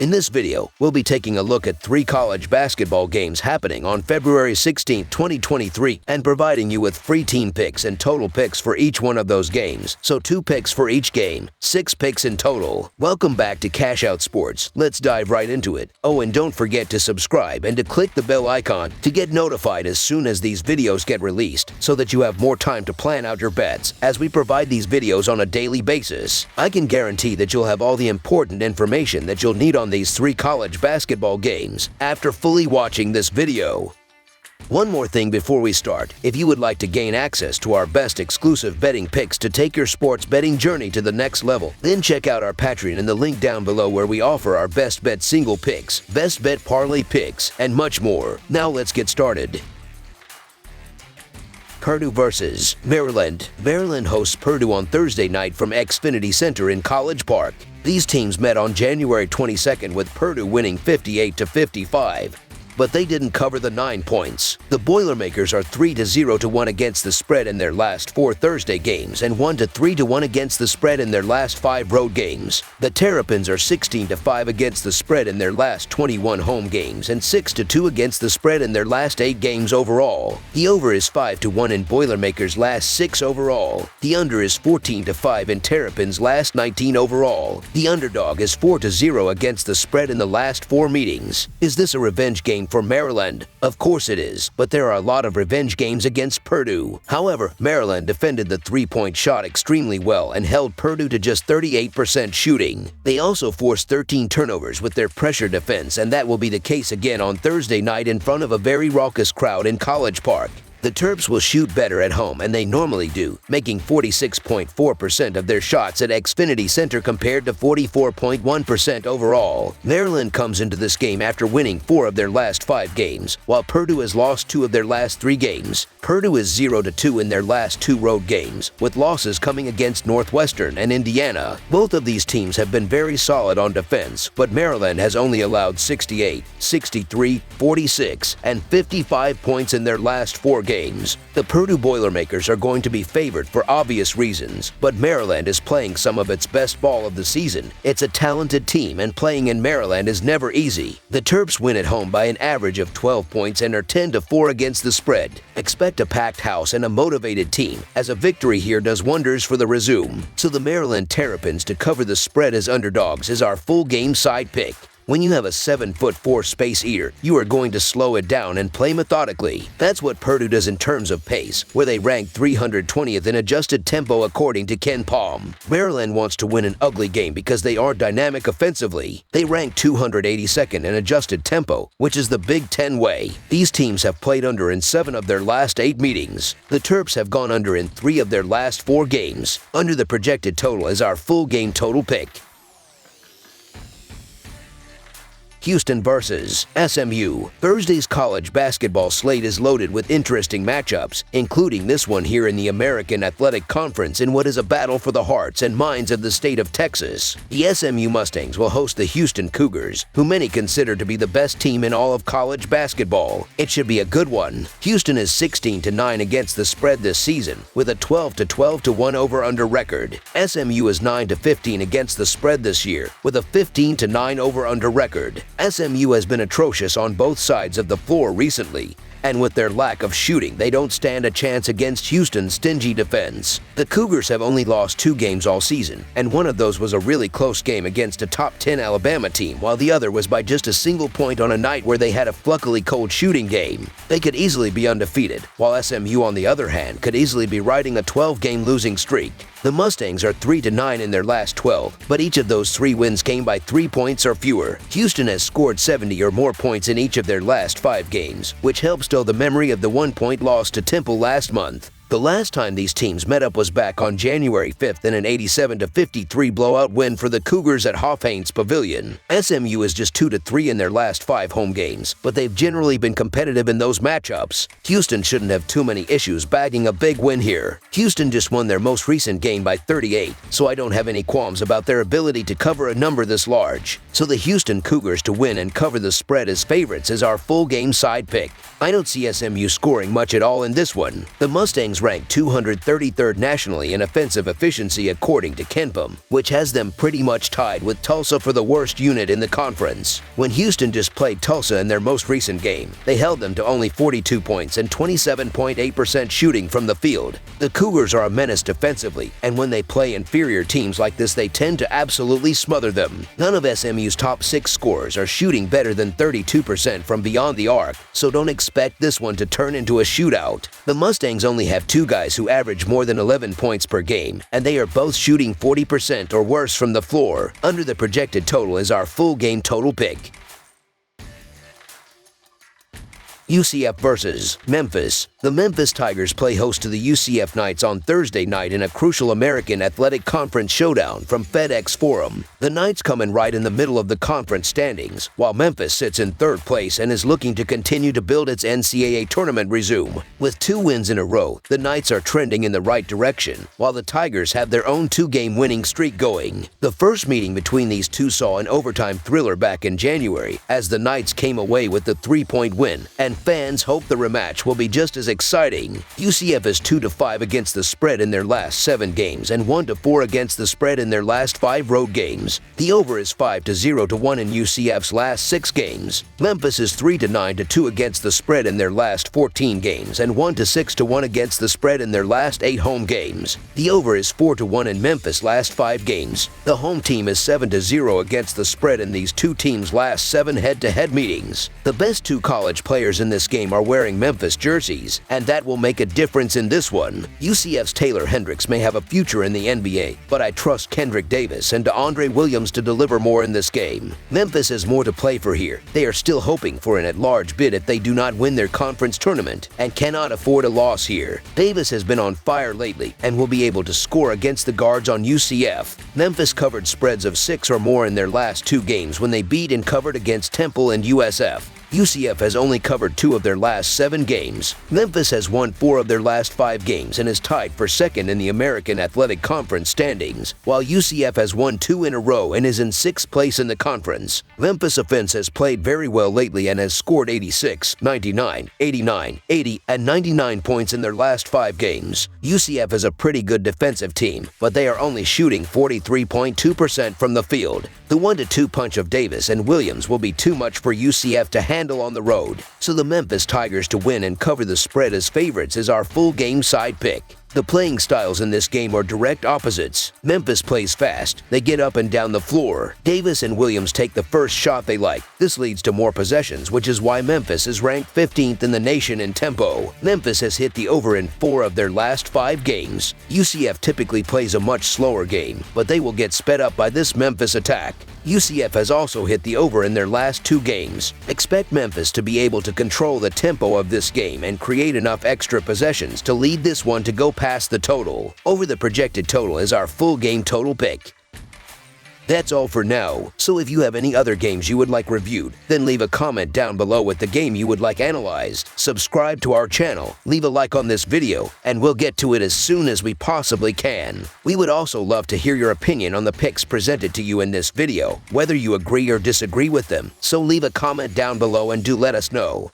In this video, we'll be taking a look at 3 college basketball games happening on February 16, 2023, and providing you with free team picks and total picks for each one of those games. So 2 picks for each game, 6 picks in total. Welcome back to Cash Out Sports. Let's dive right into it. Oh, and don't forget to subscribe and to click the bell icon to get notified as soon as these videos get released, so that you have more time to plan out your bets as we provide these videos on a daily basis. I can guarantee that you'll have all the important information that you'll need on these 3 college basketball games after fully watching this video. One more thing before we start. If you would like to gain access to our best exclusive betting picks to take your sports betting journey to the next level, then check out our Patreon in the link down below, where we offer our best bet single picks, best bet parlay picks, and much more. Now let's get started. Purdue versus Maryland. Maryland hosts Purdue on Thursday night from Xfinity Center in College Park. These teams met on January 22nd, with Purdue winning 58-55. But they didn't cover the 9 points. The Boilermakers are 3-0-1 against the spread in their last 4 Thursday games and 1-3-1 against the spread in their last 5 road games. The Terrapins are 16-5 against the spread in their last 21 home games and 6-2 against the spread in their last 8 games overall. The over is 5-1 in Boilermakers' last 6 overall. The under is 14-5 in Terrapins' last 19 overall. The underdog is 4-0 against the spread in the last 4 meetings. Is this a revenge game for Maryland? Of course it is, but there are a lot of revenge games against Purdue. However, Maryland defended the 3-point shot extremely well and held Purdue to just 38% shooting. They also forced 13 turnovers with their pressure defense, and that will be the case again on Thursday night in front of a very raucous crowd in College Park. The Terps will shoot better at home, and they normally do, making 46.4% of their shots at Xfinity Center compared to 44.1% overall. Maryland comes into this game after winning 4 of their last 5 games, while Purdue has lost 2 of their last 3 games. Purdue is 0-2 in their last 2 road games, with losses coming against Northwestern and Indiana. Both of these teams have been very solid on defense, but Maryland has only allowed 68, 63, 46, and 55 points in their last 4 games. The Purdue Boilermakers are going to be favored for obvious reasons, but Maryland is playing some of its best ball of the season. It's a talented team, and playing in Maryland is never easy. The Terps win at home by an average of 12 points and are 10-4 against the spread. Expect a packed house and a motivated team, as a victory here does wonders for the resume. So the Maryland Terrapins to cover the spread as underdogs is our full game side pick. When you have a 7'4" space eater, you are going to slow it down and play methodically. That's what Purdue does in terms of pace, where they rank 320th in adjusted tempo according to Ken Palm. Maryland wants to win an ugly game because they are dynamic offensively. They rank 282nd in adjusted tempo, which is the Big Ten way. These teams have played under in 7 of their last 8 meetings. The Terps have gone under in 3 of their last 4 games. Under the projected total is our full game total pick. Houston versus SMU. Thursday's college basketball slate is loaded with interesting matchups, including this one here in the American Athletic Conference in what is a battle for the hearts and minds of the state of Texas. The SMU Mustangs will host the Houston Cougars, who many consider to be the best team in all of college basketball. It should be a good one. Houston is 16-9 against the spread this season, with a 12-1 over-under record. SMU is 9-15 against the spread this year, with a 15-9 over-under record. SMU has been atrocious on both sides of the floor recently, and with their lack of shooting, they don't stand a chance against Houston's stingy defense. The Cougars have only lost 2 games all season, and one of those was a really close game against a top 10 Alabama team, while the other was by just a single point on a night where they had a pluckily cold shooting game. They could easily be undefeated, while SMU, on the other hand, could easily be riding a 12-game losing streak. The Mustangs are 3-9 in their last 12, but each of those 3 wins came by 3 points or fewer. Houston has scored 70 or more points in each of their last 5 games, which helps dull the memory of the 1-point loss to Temple last month. The last time these teams met up was back on January 5th in an 87-53 blowout win for the Cougars at Hofheinz Pavilion. SMU is just 2-3 in their last 5 home games, but they've generally been competitive in those matchups. Houston shouldn't have too many issues bagging a big win here. Houston just won their most recent game by 38, so I don't have any qualms about their ability to cover a number this large. So the Houston Cougars to win and cover the spread as favorites is our full game side pick. I don't see SMU scoring much at all in this one. The Mustangs is ranked 233rd nationally in offensive efficiency according to KenPom, which has them pretty much tied with Tulsa for the worst unit in the conference. When Houston just played Tulsa in their most recent game, they held them to only 42 points and 27.8% shooting from the field. The Cougars are a menace defensively, and when they play inferior teams like this, they tend to absolutely smother them. None of SMU's top 6 scorers are shooting better than 32% from beyond the arc, so don't expect this one to turn into a shootout. The Mustangs only have 2 guys who average more than 11 points per game, and they are both shooting 40% or worse from the floor. Under the projected total is our full game total pick. UCF versus Memphis. The Memphis Tigers play host to the UCF Knights on Thursday night in a crucial American Athletic Conference showdown from FedEx Forum. The Knights come in right in the middle of the conference standings, while Memphis sits in 3rd place and is looking to continue to build its NCAA tournament resume. With 2 wins in a row, the Knights are trending in the right direction, while the Tigers have their own 2-game winning streak going. The first meeting between these two saw an overtime thriller back in January, as the Knights came away with the 3-point win, and fans hope the rematch will be just as exciting. UCF is 2-5 against the spread in their last 7 games and 1-4 against the spread in their last 5 road games. The over is 5-0-1 in UCF's last 6 games. Memphis is 3-9-2 against the spread in their last 14 games and 1-6-1 against the spread in their last 8 home games. The over is 4-1 in Memphis' last 5 games. The home team is 7-0 against the spread in these 2 teams' last 7 head-to-head meetings. The best 2 college players in this game are wearing Memphis jerseys, and that will make a difference in this one. UCF's Taylor Hendricks may have a future in the NBA, but I trust Kendrick Davis and DeAndre Williams to deliver more in this game. Memphis has more to play for here. They are still hoping for an at-large bid if they do not win their conference tournament, and cannot afford a loss here. Davis has been on fire lately and will be able to score against the guards on UCF. Memphis covered spreads of 6 or more in their last 2 games when they beat and covered against Temple and USF. UCF has only covered 2 of their last 7 games. Memphis has won 4 of their last 5 games and is tied for 2nd in the American Athletic Conference standings, while UCF has won 2 in a row and is in 6th place in the conference. Memphis offense has played very well lately and has scored 86, 99, 89, 80, and 99 points in their last 5 games. UCF is a pretty good defensive team, but they are only shooting 43.2% from the field. The 1-2 punch of Davis and Williams will be too much for UCF to handle on the road, so the Memphis Tigers to win and cover the spread as favorites is our full game side pick. The playing styles in this game are direct opposites. Memphis plays fast. They get up and down the floor. Davis and Williams take the first shot they like. This leads to more possessions, which is why Memphis is ranked 15th in the nation in tempo. Memphis has hit the over in 4 of their last 5 games. UCF typically plays a much slower game, but they will get sped up by this Memphis attack. UCF has also hit the over in their last 2 games. Expect Memphis to be able to control the tempo of this game and create enough extra possessions to lead this one to go past the total. Over the projected total is our full game total pick. That's all for now, so if you have any other games you would like reviewed, then leave a comment down below with the game you would like analyzed. Subscribe to our channel, leave a like on this video, and we'll get to it as soon as we possibly can. We would also love to hear your opinion on the picks presented to you in this video, whether you agree or disagree with them, so leave a comment down below and do let us know.